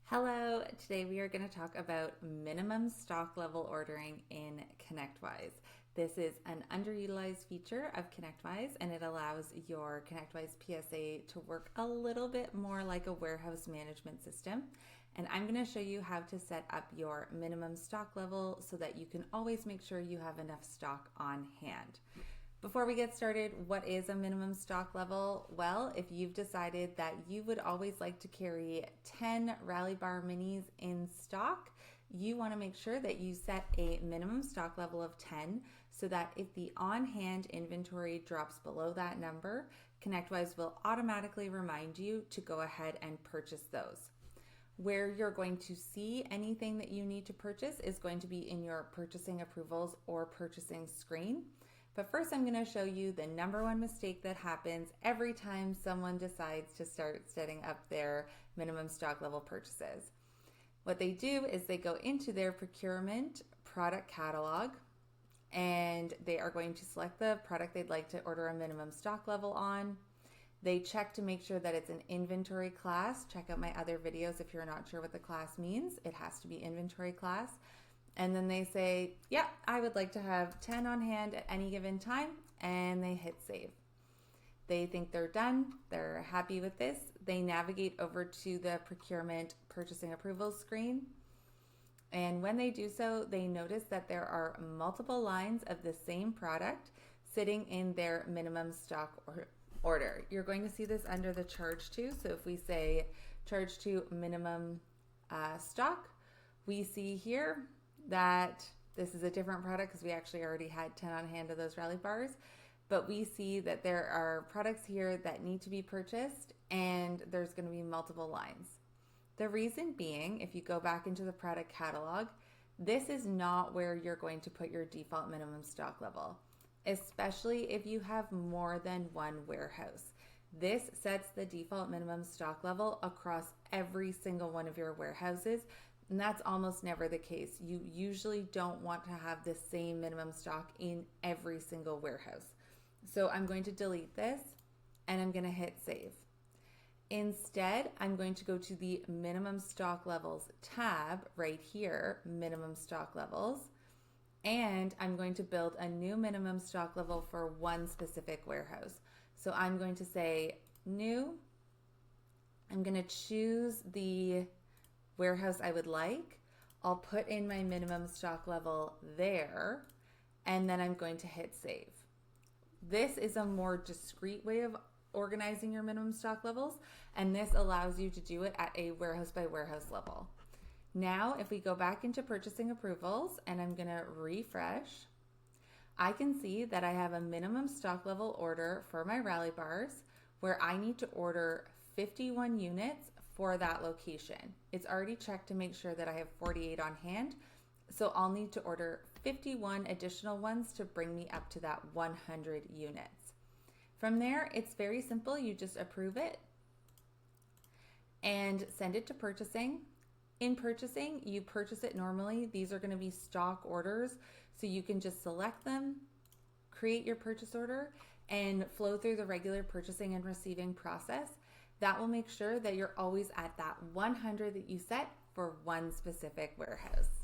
Hello, today we are going to talk about minimum stock level ordering in ConnectWise. This is an underutilized feature of ConnectWise and it allows your ConnectWise PSA to work a little bit more like a warehouse management system. And I'm going to show you how to set up your minimum stock level so that you can always make sure you have enough stock on hand. Before we get started, what is a minimum stock level? Well, if you've decided that you would always like to carry 10 Rally Bar Minis in stock, you want to make sure that you set a minimum stock level of 10 so that if the on-hand inventory drops below that number, ConnectWise will automatically remind you to go ahead and purchase those. Where you're going to see anything that you need to purchase is going to be in your purchasing approvals or purchasing screen. But first I'm going to show you the number one mistake that happens every time someone decides to start setting up their minimum stock level purchases. What they do is they go into their procurement product catalog and they are going to select the product they'd like to order a minimum stock level on. They check to make sure that it's an inventory class. Check out my other videos if you're not sure what the class means. It has to be inventory class. And then they say, yeah, I would like to have 10 on hand at any given time, and they hit save. They think they're done, they're happy with this. They navigate over to the procurement purchasing approvals screen. And when they do so, they notice that there are multiple lines of the same product sitting in their minimum stock order. You're going to see this under the charge to. So if we say charge to minimum stock, we see here that this is a different product because we actually already had 10 on hand of those Rally Bars, but we see that there are products here that need to be purchased and there's going to be multiple lines. The reason being, if you go back into the product catalog, this is not where you're going to put your default minimum stock level, especially if you have more than one warehouse. This sets the default minimum stock level across every single one of your warehouses. And that's almost never the case. You usually don't want to have the same minimum stock in every single warehouse. So I'm going to delete this and I'm going to hit save. Instead, I'm going to go to the minimum stock levels tab right here, minimum stock levels, and I'm going to build a new minimum stock level for one specific warehouse. So I'm going to say new. I'm going to choose the warehouse I would like. I'll put in my minimum stock level there, and then I'm going to hit save. This is a more discreet way of organizing your minimum stock levels, and this allows you to do it at a warehouse by warehouse level. Now, if we go back into purchasing approvals and I'm going to refresh, I can see that I have a minimum stock level order for my Rally Bars where I need to order 51 units for that location. It's already checked to make sure that I have 48 on hand, so I'll need to order 51 additional ones to bring me up to that 100 units. From there, it's very simple. You just approve it and send it to purchasing. In purchasing, you purchase it normally. These are going to be stock orders, so you can just select them, create your purchase order, and flow through the regular purchasing and receiving process. That will make sure that you're always at that 100 that you set for one specific warehouse.